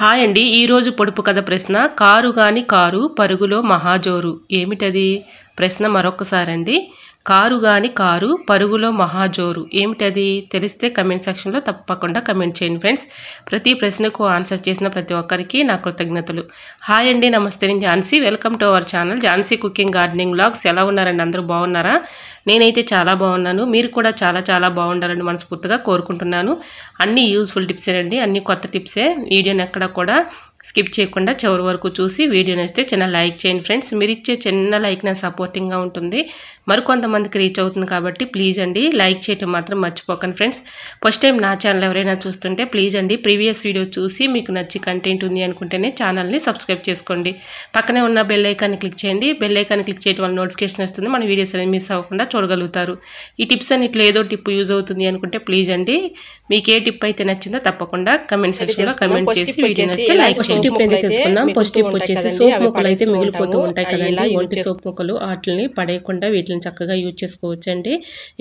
Hi అండి. ఈరోజు పొడుపు కథ ప్రశ్న కారు గాని కారు పరుగులో మహాజోరు. ఏమిటది? ప్రశ్న మరొకసారండి. కారు గాని కారు పరుగులో మహాజోరు. ఏమిటది? తెలిస్తే కమెంట్ సెక్షన్లో తప్పకుండా కమెంట్ చేయండి ఫ్రెండ్స్. ప్రతి ప్రశ్నకు ఆన్సర్ చేసిన ప్రతి ఒక్కరికి నా కృతజ్ఞతలు. హాయ్ అండి, నమస్తే. నేను Jhansi. Welcome to our channel Jhansi cooking gardening vlogs. ఎలా ఉన్నారండి? అందరూ బాగున్నారా? నేనైతే చాలా బాగున్నాను. మీరు కూడా చాలా బాగుండాలని మనస్ఫూర్తిగా కోరుకుంటున్నాను. అన్ని యూస్ఫుల్ టిప్సే అండి, అన్ని కొత్త టిప్సే. వీడియోని ఎక్కడ కూడా స్కిప్ చేయకుండా చివరి వరకు చూసి వీడియో నచ్చితే చిన్న లైక్ చేయండి ఫ్రెండ్స్. మీరు ఇచ్చే చిన్న లైక్ నా సపోర్టింగ్గా ఉంటుంది, మరికొంతమందికి రీచ్ అవుతుంది. కాబట్టి ప్లీజ్ అండి లైక్ చేయటం మాత్రం మర్చిపోకండి ఫ్రెండ్స్. ఫస్ట్ టైం నా ఛానల్ ఎవరైనా చూస్తుంటే ప్లీజ్ అండి ప్రీవియస్ వీడియో చూసి మీకు నచ్చి కంటెంట్ ఉంది అనుకుంటేనే ఛానల్ని సబ్స్క్రైబ్ చేసుకోండి. పక్కనే ఉన్న బెల్ ఐకాన్ని క్లిక్ చేయండి. బెల్ ఐకాన్ని క్లిక్ చేయడం వల్ల నోటిఫికేషన్ వస్తుంది, మన వీడియోస్ అనేది మిస్ అవ్వకుండా చూడగలుగుతారు. ఈ టిప్స్ అన్నిట్లో ఏదో టిప్ యూజ్ అవుతుంది అనుకుంటే ప్లీజ్ అండి మీకు ఏ టిప్ అయితే నచ్చిందో తప్పకుండా కమెంట్ సెక్షన్లో కమెంట్ చేసి వీడియో నచ్చితే లైక్ చేయండి. ఫస్ట్ టిప్ అయితే తెలుసుకుందాం. ఫస్ట్ టిప్ వచ్చేసి సోప్ ముక్కలు అయితే మిగిలిపోతూ ఉంటాయి కదండి, ఒంటి సోప్ ముక్కలు. వాటిని పడేయకుండా వీటిని చక్కగా యూజ్ చేసుకోవచ్చండి.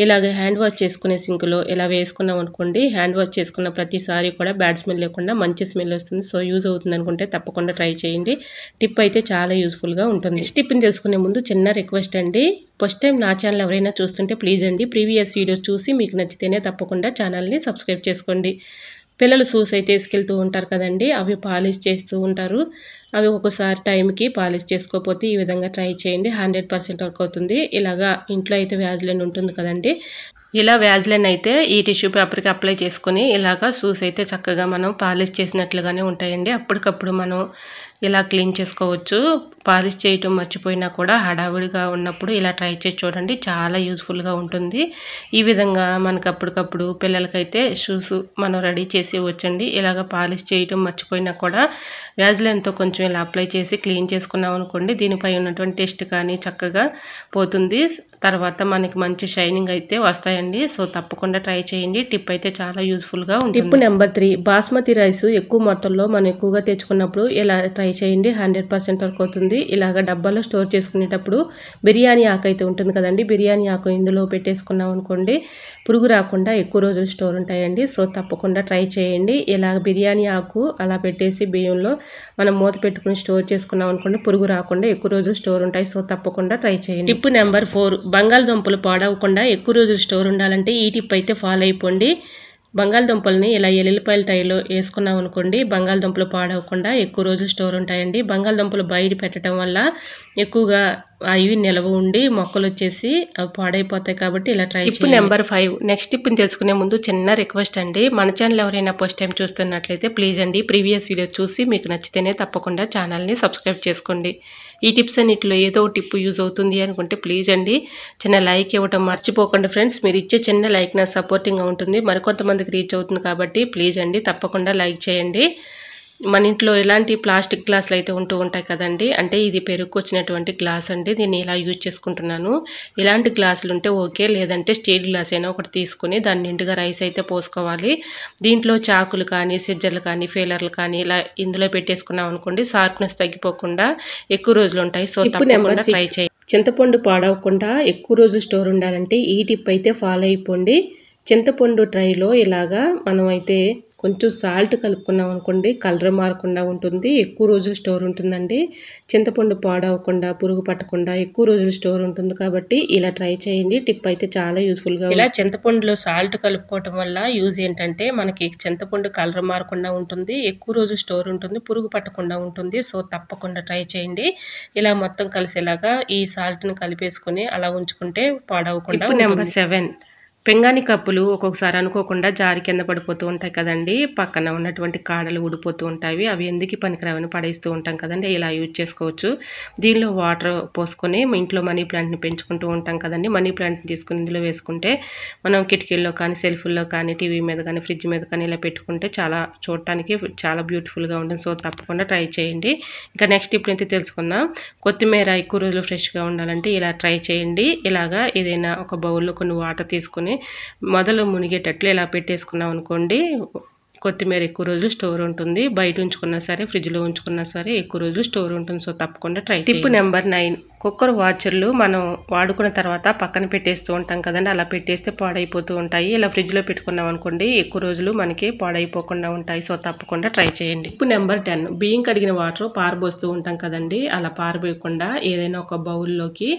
ఇలాగే హ్యాండ్ వాష్ చేసుకునే సింకులో ఇలా వేసుకున్నాం అనుకోండి, హ్యాండ్ వాష్ చేసుకున్న ప్రతిసారి కూడా బ్యాడ్ స్మెల్ లేకుండా మంచి స్మెల్ వస్తుంది. సో యూజ్ అవుతుంది అనుకుంటే తప్పకుండా ట్రై చేయండి. టిప్ అయితే చాలా యూస్ఫుల్గా ఉంటుంది. నెక్స్ట్ టిప్ని తెలుసుకునే ముందు చిన్న రిక్వెస్ట్ అండి. ఫస్ట్ టైం నా ఛానల్ ఎవరైనా చూస్తుంటే ప్లీజ్ అండి ప్రీవియస్ వీడియో చూసి మీకు నచ్చితేనే తప్పకుండా ఛానల్ని సబ్స్క్రైబ్ చేసుకోండి. పిల్లలు షూస్ అయితే వేసుకెళ్తూ ఉంటారు కదండి, అవి పాలిష్ చేస్తూ ఉంటారు. అవి ఒకసారి టైంకి పాలిష్ చేసుకోకపోతే ఈ విధంగా ట్రై చేయండి, 100% వర్క్ అవుతుంది. ఇలాగా ఇంట్లో అయితే వ్యాజ్లైన్ ఉంటుంది కదండి, ఇలా వ్యాజ్లైన్ అయితే ఈ టిష్యూ పేపర్కి అప్లై చేసుకొని ఇలాగా షూస్ అయితే చక్కగా మనం పాలిష్ చేసినట్లుగానే ఉంటాయండి. అప్పటికప్పుడు మనం ఇలా క్లీన్ చేసుకోవచ్చు. పాలిష్ చేయటం మర్చిపోయినా కూడా హడావుడిగా ఉన్నప్పుడు ఇలా ట్రై చేసి చూడండి, చాలా యూస్ఫుల్గా ఉంటుంది. ఈ విధంగా మనకు అప్పటికప్పుడు పిల్లలకైతే షూస్ మనం రెడీ చేసి వచ్చండి. ఇలాగ పాలిష్ చేయటం మర్చిపోయినా కూడా వ్యాజ్లైన్తో కొంచెం ఇలా అప్లై చేసి క్లీన్ చేసుకున్నాం అనుకోండి, దీనిపై ఉన్నటువంటి టెస్ట్ కానీ చక్కగా పోతుంది. తర్వాత మనకి మంచి షైనింగ్ అయితే వస్తాయండి. సో తప్పకుండా ట్రై చేయండి. టిప్ అయితే చాలా యూస్ఫుల్గా ఉంటుంది. టిప్ నెంబర్ 3, బాస్మతి రైస్ ఎక్కువ మొత్తంలో మనం ఎక్కువగా తెచ్చుకున్నప్పుడు ఇలా ట్రై చేయండి, 100% వర్క్ అవుతుంది. ఇలాగ డబ్బాలో స్టోర్ చేసుకునేటప్పుడు బిర్యానీ ఆకు అయితే ఉంటుంది కదండి, బిర్యానీ ఆకు ఇందులో పెట్టేసుకున్నాం అనుకోండి, పురుగు రాకుండా ఎక్కువ రోజులు స్టోర్ ఉంటాయండి. సో తప్పకుండా ట్రై చేయండి. ఇలా బిర్యానీ ఆకు అలా పెట్టేసి బియ్యంలో మనం మూత పెట్టుకుని స్టోర్ చేసుకున్నాం అనుకోండి, పురుగు రాకుండా ఎక్కువ రోజులు స్టోర్ ఉంటాయి. సో తప్పకుండా ట్రై చేయండి. టిప్ నెంబర్ 4, బంగాళదుంపలు పాడవకుండా ఎక్కువ రోజులు స్టోర్ ఉండాలంటే ఈ టిప్ అయితే ఫాలో అయిపోండి. బంగాళదుంపల్ని ఇలా ఎల్లిపాయల టైలో వేసుకున్నాం అనుకోండి, బంగాళదుంపలు పాడవకుండా ఎక్కువ రోజులు స్టోర్ ఉంటాయండి. బంగాళదుంపలు బయట పెట్టడం వల్ల ఎక్కువగా అవి నిలవ ఉండి మొక్కలు వచ్చేసి అవి పాడైపోతాయి. కాబట్టి ఇలా ట్రై చేయండి. టిప్ నెంబర్ 5, నెక్స్ట్ టిప్ని తెలుసుకునే ముందు చిన్న రిక్వెస్ట్ అండి. మన ఛానల్ ఎవరైనా ఫస్ట్ టైం చూస్తున్నట్లయితే ప్లీజ్ అండి ప్రీవియస్ వీడియో చూసి మీకు నచ్చితేనే తప్పకుండా ఛానల్ని సబ్స్క్రైబ్ చేసుకోండి. ఈ టిప్స్ అన్నిటిలో ఏదో టిప్ యూజ్ అవుతుంది అనుకుంటే ప్లీజ్ అండి చిన్న లైక్ ఇవ్వటం మర్చిపోకండి ఫ్రెండ్స్. మీరు ఇచ్చే చిన్న లైక్ నా సపోర్టింగ్గా ఉంటుంది, మరికొంతమందికి రీచ్ అవుతుంది. కాబట్టి ప్లీజ్ అండి తప్పకుండా లైక్ చేయండి. మన ఇంట్లో ఎలాంటి ప్లాస్టిక్ గ్లాసులు అయితే ఉంటూ ఉంటాయి కదండి, అంటే ఇది పెరుగు వచ్చినటువంటి గ్లాస్ అండి, దీన్ని ఇలా యూజ్ చేసుకుంటున్నాను. ఇలాంటి గ్లాసులు ఉంటే ఓకే, లేదంటే స్టీల్ గ్లాస్ అయినా ఒకటి తీసుకొని దాన్ని నిండుగా రైస్ అయితే పోసుకోవాలి. దీంట్లో చాకులు కానీ సిజ్జర్లు కానీ ఫెయిలర్లు కానీ ఇలా ఇందులో పెట్టేసుకున్నాం అనుకోండి, షార్ప్నెస్ తగ్గిపోకుండా ఎక్కువ రోజులు ఉంటాయి. సో తప్పకుండా ట్రై చేయండి. చింతపండు పాడవకుండా ఎక్కువ రోజులు స్టోర్ ఉండాలంటే ఈ టిప్ అయితే ఫాలో అయిపోండి. చింతపండు ట్రైలో ఇలాగా మనం అయితే కొంచెం సాల్ట్ కలుపుకున్నాం అనుకోండి, కలర్ మారకుండా ఉంటుంది, ఎక్కువ రోజులు స్టోర్ ఉంటుందండి. చింతపండు పాడవకుండా పురుగు పట్టకుండా ఎక్కువ రోజులు స్టోర్ ఉంటుంది. కాబట్టి ఇలా ట్రై చేయండి. టిప్ అయితే చాలా యూస్ఫుల్గా. ఇలా చింతపండులో సాల్ట్ కలుపుకోవటం వల్ల యూజ్ ఏంటంటే మనకి చింతపండు కలర్ మారకుండా ఉంటుంది, ఎక్కువ రోజు స్టోర్ ఉంటుంది, పురుగు పట్టకుండా ఉంటుంది. సో తప్పకుండా ట్రై చేయండి. ఇలా మొత్తం కలిసేలాగా ఈ సాల్ట్ని కలిపేసుకుని అలా ఉంచుకుంటే పాడవకుండా. టిప్ నెంబర్ 7, పెంగాని కప్పులు ఒక్కొక్కసారి అనుకోకుండా జారి కింద పడిపోతూ ఉంటాయి కదండి, పక్కన ఉన్నటువంటి కాడలు ఊడిపోతూ ఉంటాయి. అవి ఎందుకు పనికిరావని పడేస్తూ ఉంటాం కదండి, ఇలా యూజ్ చేసుకోవచ్చు. దీనిలో వాటర్ పోసుకొని ఇంట్లో మనీ ప్లాంట్ని పెంచుకుంటూ ఉంటాం కదండి, మనీ ప్లాంట్ని తీసుకుని ఇందులో వేసుకుంటే మనం కిటికీల్లో కానీ సెల్ఫుల్లో కానీ టీవీ మీద కానీ ఫ్రిడ్జ్ మీద కానీ ఇలా పెట్టుకుంటే చాలా చూడటానికి చాలా బ్యూటిఫుల్గా ఉంటుంది. సో తప్పకుండా ట్రై చేయండి. ఇంకా నెక్స్ట్ టిప్ అయితే తెలుసుకుందాం. కొత్తిమీర ఎక్కువ రోజులు ఫ్రెష్గా ఉండాలంటే ఇలా ట్రై చేయండి. ఇలాగా ఏదైనా ఒక బౌల్లో కొన్ని వాటర్ తీసుకుని మొదలు మునిగేటట్లు ఇలా పెట్టేసుకున్నాం అనుకోండి, కొత్తిమీర ఎక్కువ రోజులు స్టోర్ ఉంటుంది. బయట ఉంచుకున్నా సరే, ఫ్రిడ్జ్లో ఉంచుకున్నా సరే ఎక్కువ రోజులు స్టోర్ ఉంటుంది. సో తప్పకుండా ట్రై చేయండి. టిప్ నెంబర్ 9, కుక్కర్ వాచర్లు మనం వాడుకున్న తర్వాత పక్కన పెట్టేస్తూ ఉంటాం కదండి. అలా పెట్టేస్తే పాడైపోతూ ఉంటాయి. ఇలా ఫ్రిడ్జ్లో పెట్టుకున్నాం అనుకోండి ఎక్కువ రోజులు మనకి పాడైపోకుండా ఉంటాయి. సో తప్పకుండా ట్రై చేయండి. టిప్ నెంబర్ 10, బియ్యం కడిగిన వాటర్ పారబోస్తూ ఉంటాం కదండి. అలా పారబోయకుండా ఏదైనా ఒక బౌల్లోకి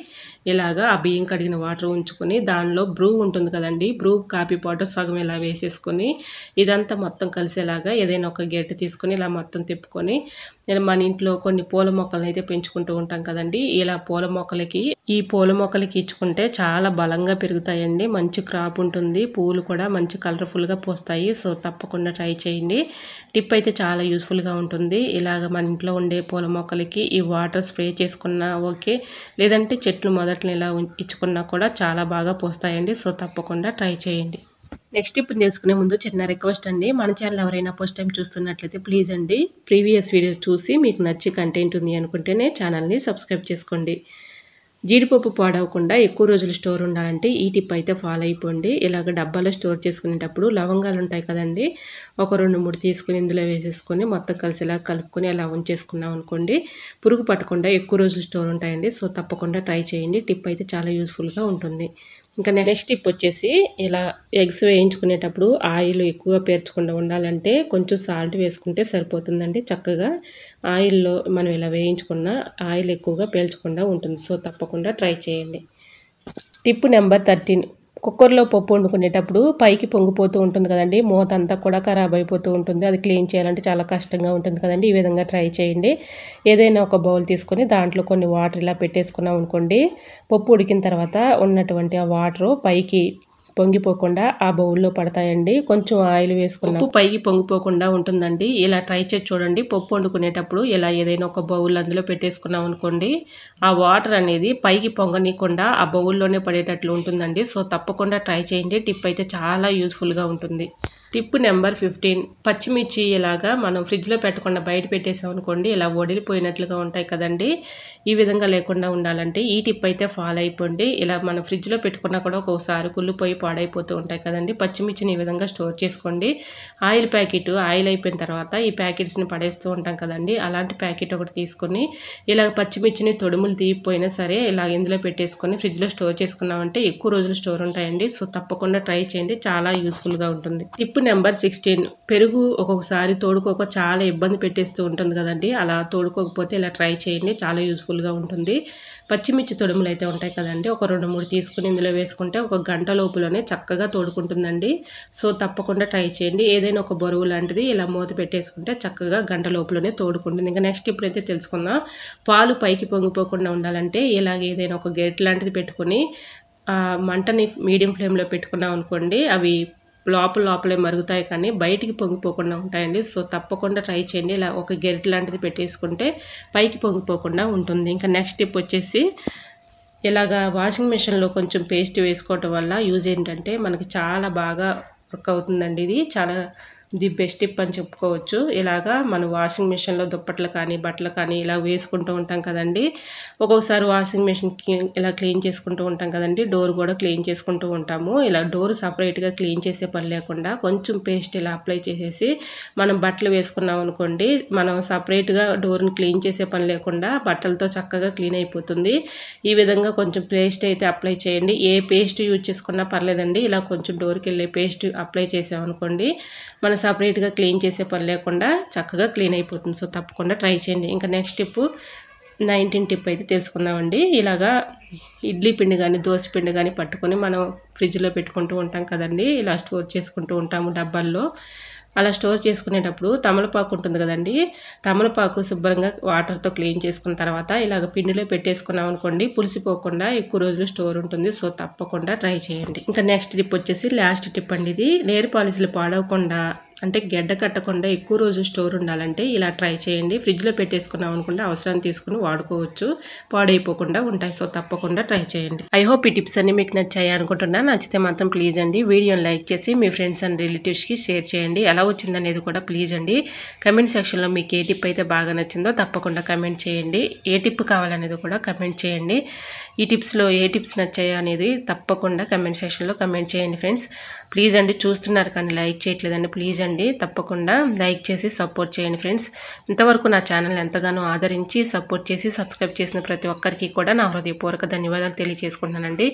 ఇలాగా ఆ బియ్యం కడిగిన వాటర్ ఉంచుకొని దానిలో బ్రూ ఉంటుంది కదండి. బ్రూ కాఫీ పౌడర్ సగం ఇలా వేసేసుకొని ఇదంతా మొత్తం కలిసేలాగా ఏదైనా ఒక గెట్టు తీసుకొని ఇలా మొత్తం తిప్పుకొని, మన ఇంట్లో కొన్ని పూల మొక్కలను అయితే పెంచుకుంటూ ఉంటాం కదండి. ఇలా ఈ పూల మొక్కలకి ఇచ్చుకుంటే చాలా బలంగా పెరుగుతాయండి. మంచి క్రాప్ ఉంటుంది. పూలు కూడా మంచి కలర్ఫుల్గా పోస్తాయి. సో తప్పకుండా ట్రై చేయండి. టిప్ అయితే చాలా యూస్ఫుల్గా ఉంటుంది. ఇలాగ మన ఇంట్లో ఉండే పూల మొక్కలకి ఈ వాటర్ స్ప్రే చేసుకున్నా ఓకే, లేదంటే చెట్లు మొదట్లో ఇలా ఇచ్చుకున్నా కూడా చాలా బాగా పోస్తాయండి. సో తప్పకుండా ట్రై చేయండి. నెక్స్ట్ ఇప్పుడు తెలుసుకునే ముందు చిన్న రిక్వెస్ట్ అండి, మన ఛానల్ ఎవరైనా ఫస్ట్ టైం చూస్తున్నట్లయితే ప్లీజ్ అండి ప్రీవియస్ వీడియో చూసి మీకు నచ్చి కంటెంట్ ఉంది అనుకుంటేనే ఛానల్ని సబ్స్క్రైబ్ చేసుకోండి. జీడిపప్పు పాడవకుండా ఎక్కువ రోజులు స్టోర్ ఉండాలంటే ఈ టిప్ అయితే ఫాలో అయిపోండి. ఇలాగ డబ్బాలో స్టోర్ చేసుకునేటప్పుడు లవంగాలు ఉంటాయి కదండి, ఒక 2-3 తీసుకుని ఇందులో వేసేసుకొని మొత్తం కలిసిలా కలుపుకొని అలా ఉంచేసుకున్నాం అనుకోండి, పురుగు పట్టకుండా ఎక్కువ రోజులు స్టోర్ ఉంటాయండి. సో తప్పకుండా ట్రై చేయండి. టిప్ అయితే చాలా యూస్ఫుల్గా ఉంటుంది. ఇంకా నెక్స్ట్ టిప్ వచ్చేసి, ఇలా ఎగ్స్ వేయించుకునేటప్పుడు ఆయిల్ ఎక్కువగా పేర్చకుండా ఉండాలంటే కొంచెం సాల్ట్ వేసుకుంటే సరిపోతుందండి. చక్కగా ఆయిల్లో మనం ఇలా వేయించుకున్న ఆయిల్ ఎక్కువగా పేల్చకుండా ఉంటుంది. సో తప్పకుండా ట్రై చేయండి. టిప్ నెంబర్ 13, కుక్కర్లో పప్పు వండుకునేటప్పుడు పైకి పొంగిపోతూ ఉంటుంది కదండి, మూత అంతా కూడా ఖరాబ్ అయిపోతూ ఉంటుంది. అది క్లీన్ చేయాలంటే చాలా కష్టంగా ఉంటుంది కదండి. ఈ విధంగా ట్రై చేయండి. ఏదైనా ఒక బౌల్ తీసుకొని దాంట్లో కొన్ని వాటర్ ఇలా పెట్టేసుకున్నాం అనుకోండి, పప్పు ఉడికిన తర్వాత ఉన్నటువంటి ఆ వాటర్ పైకి పొంగిపోకుండా ఆ బౌల్లో పడతాయండి. కొంచెం ఆయిల్ వేసుకున్నాం, పప్పు పైకి పొంగిపోకుండా ఉంటుందండి. ఇలా ట్రై చేసి చూడండి. పప్పు వండుకునేటప్పుడు ఇలా ఏదైనా ఒక బౌల్ అందులో పెట్టేసుకున్నాం అనుకోండి, ఆ వాటర్ అనేది పైకి పొంగనీయకుండా ఆ బౌల్లోనే పడేటట్లు ఉంటుందండి. సో తప్పకుండా ట్రై చేయండి. టిప్ అయితే చాలా యూస్ఫుల్గా ఉంటుంది. టిప్ నెంబర్ 15, పచ్చిమిర్చి ఇలాగా మనం ఫ్రిడ్జ్లో పెట్టకుండా బయట పెట్టేసాం అనుకోండి, ఇలా వడిలిపోయినట్లుగా ఉంటాయి కదండి. ఈ విధంగా లేకుండా ఉండాలంటే ఈ టిప్ అయితే ఫాలో అయిపోండి. ఇలా మనం ఫ్రిడ్జ్లో పెట్టుకున్నా కూడా ఒక్కొక్కసారి కుళ్ళిపోయి పాడైపోతూ ఉంటాయి కదండి. పచ్చిమిర్చిని ఈ విధంగా స్టోర్ చేసుకోండి. ఆయిల్ ప్యాకెట్ ఆయిల్ అయిపోయిన తర్వాత ఈ ప్యాకెట్స్ని పడేస్తూ ఉంటాం కదండి, అలాంటి ప్యాకెట్ ఒకటి తీసుకొని ఇలా పచ్చిమిర్చిని తొడుములు తీయిపోయినా సరే ఇలా ఇందులో పెట్టేసుకొని ఫ్రిడ్జ్లో స్టోర్ చేసుకున్నామంటే ఎక్కువ రోజులు స్టోర్ ఉంటాయండి. సో తప్పకుండా ట్రై చేయండి. చాలా యూస్ఫుల్గా ఉంటుంది. టిప్ నెంబర్ 16, పెరుగు ఒక్కొక్కసారి తోడుకోక చాలా ఇబ్బంది పెట్టేస్తూ ఉంటుంది కదండి. అలా తోడుకోకపోతే ఇలా ట్రై చేయండి. చాలా యూస్ఫుల్గా ఉంటుంది. పచ్చిమిర్చి తొడుములు అయితే ఉంటాయి కదండి, ఒక 2-3 తీసుకుని ఇందులో వేసుకుంటే ఒక గంట లోపులోనే చక్కగా తోడుకుంటుందండి. సో తప్పకుండా ట్రై చేయండి. ఏదైనా ఒక బరువు లాంటిది ఇలా మూత పెట్టేసుకుంటే చక్కగా గంట లోపులోనే తోడుకుంటుంది. ఇంకా నెక్స్ట్ ఇప్పుడైతే తెలుసుకుందాం. పాలు పైకి పొంగిపోకుండా ఉండాలంటే ఇలాగ ఏదైనా ఒక గెట్ లాంటిది పెట్టుకుని మంటని మీడియం ఫ్లేమ్లో పెట్టుకున్నాం అనుకోండి, అవి లోపలే మరుగుతాయి కానీ బయటికి పొంగిపోకుండా ఉంటాయండి. సో తప్పకుండా ట్రై చేయండి. ఇలా ఒక గెరిట లాంటిది పెట్టేసుకుంటే పైకి పొంగిపోకుండా ఉంటుంది. ఇంకా నెక్స్ట్ టిప్ వచ్చేసి, ఇలాగా వాషింగ్ మెషిన్లో కొంచెం పేస్ట్ వేసుకోవటం వల్ల యూజ్ ఏంటంటే మనకి చాలా బాగా వర్క్ అవుతుందండి. ఇది చాలా ది బెస్ట్ టిప్ అని చెప్పుకోవచ్చు. ఇలాగా మనం వాషింగ్ మెషిన్లో దుప్పట్లు కానీ బట్టలు కానీ ఇలా వేసుకుంటూ ఉంటాం కదండి. ఒక్కొక్కసారి వాషింగ్ మెషిన్ ఇలా క్లీన్ చేసుకుంటూ ఉంటాం కదండి, డోర్ కూడా క్లీన్ చేసుకుంటూ ఉంటాము. ఇలా డోర్ సపరేట్గా క్లీన్ చేసే పని లేకుండా కొంచెం పేస్ట్ ఇలా అప్లై చేసేసి మనం బట్టలు వేసుకున్నాం అనుకోండి, మనం సపరేట్గా డోర్ని క్లీన్ చేసే పని లేకుండా బట్టలతో చక్కగా క్లీన్ అయిపోతుంది. ఈ విధంగా కొంచెం పేస్ట్ అయితే అప్లై చేయండి. ఏ పేస్ట్ యూజ్ చేసుకున్నా పర్లేదండి. ఇలా కొంచెం డోర్కి వెళ్ళే పేస్ట్ అప్లై చేసామనుకోండి, మనం సపరేట్గా క్లీన్ చేసే పని లేకుండా చక్కగా క్లీన్ అయిపోతుంది. సో తప్పకుండా ట్రై చేయండి. ఇంకా నెక్స్ట్ టిప్ 19 టిప్ అయితే తెలుసుకుందామండి. ఇలాగా ఇడ్లీ పిండి కానీ దోశ పిండి కానీ పట్టుకొని మనం ఫ్రిడ్జ్లో పెట్టుకుంటూ ఉంటాం కదండి, ఇలా స్టోర్ చేసుకుంటూ ఉంటాము డబ్బాల్లో. అలా స్టోర్ చేసుకునేటప్పుడు తమలపాకు ఉంటుంది కదండి, తమలపాకు శుభ్రంగా వాటర్తో క్లీన్ చేసుకున్న తర్వాత ఇలాగ పిండిలో పెట్టేసుకున్నాం అనుకోండి, పులిసిపోకుండా ఎక్కువ రోజులు స్టోర్ ఉంటుంది. సో తప్పకుండా ట్రై చేయండి. ఇంకా నెక్స్ట్ టిప్ వచ్చేసి లాస్ట్ టిప్ అండి. ఇది నెయిల్ పాలిష్లు పాడవకుండా అంటే గడ్డ కట్టకుండా ఎక్కువ రోజు స్టోర్ ఉండాలంటే ఇలా ట్రై చేయండి. ఫ్రిడ్జ్లో పెట్టేసుకున్నాం అనుకుంటే అవసరాన్ని తీసుకుని వాడుకోవచ్చు, పాడైపోకుండా ఉంటాయి. సో తప్పకుండా ట్రై చేయండి. ఐ హోప్ ఈ టిప్స్ అన్ని మీకు నచ్చాయి అనుకుంటున్నా. నచ్చితే మాత్రం ప్లీజ్ అండి వీడియోని లైక్ చేసి మీ ఫ్రెండ్స్ అండ్ రిలేటివ్స్కి షేర్ చేయండి. ఎలా వచ్చిందనేది కూడా ప్లీజ్ అండి కమెంట్ సెక్షన్లో మీకు ఏ టిప్ అయితే బాగా నచ్చిందో తప్పకుండా కమెంట్ చేయండి. ఏ టిప్ కావాలనేది కూడా కమెంట్ చేయండి. ఈ టిప్స్లో ఏ టిప్స్ నచ్చాయో అనేది తప్పకుండా కమెంట్ సెక్షన్లో కమెంట్ చేయండి ఫ్రెండ్స్. ప్లీజ్ అండి, చూస్తున్నారు కానీ లైక్ చేయట్లేదండి. ప్లీజ్ అండి, తప్పకుండా లైక్ చేసి సపోర్ట్ చేయండి ఫ్రెండ్స్. ఇంతవరకు నా ఛానల్ ఎంతగానో ఆదరించి సపోర్ట్ చేసి సబ్స్క్రైబ్ చేసిన ప్రతి ఒక్కరికి కూడా నా హృదయపూర్వక ధన్యవాదాలు తెలియజేసుకుంటున్నానండి.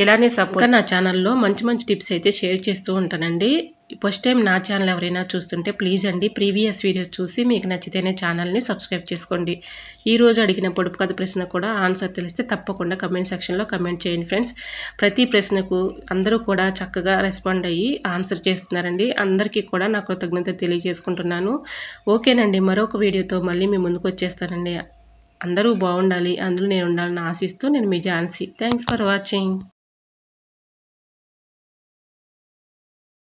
ఇలానే సపోర్ట్ నా ఛానల్లో మంచి మంచి టిప్స్ అయితే షేర్ చేస్తూ ఉంటానండి. ఫస్ట్ టైం నా ఛానల్ ఎవరైనా చూస్తుంటే ప్లీజ్ అండి ప్రీవియస్ వీడియో చూసి మీకు నచ్చితేనే ఛానల్ని సబ్స్క్రైబ్ చేసుకోండి. ఈరోజు అడిగిన పొడుపు కథ ప్రశ్న కూడా ఆన్సర్ తెలిస్తే తప్పకుండా కమెంట్ సెక్షన్లో కమెంట్ చేయండి ఫ్రెండ్స్. ప్రతి ప్రశ్నకు అందరూ కూడా చక్కగా రెస్పాండ్ అయ్యి ఆన్సర్ చేస్తున్నారండి. అందరికీ కూడా నా కృతజ్ఞత తెలియజేసుకుంటున్నాను. ఓకేనండి, మరొక వీడియోతో మళ్ళీ మీ ముందుకు వచ్చేస్తానండి. అందరూ బాగుండాలి, అందులో నేను ఉండాలని ఆశిస్తూ నేను మీ ఝాన్సీ. Thanks for watching.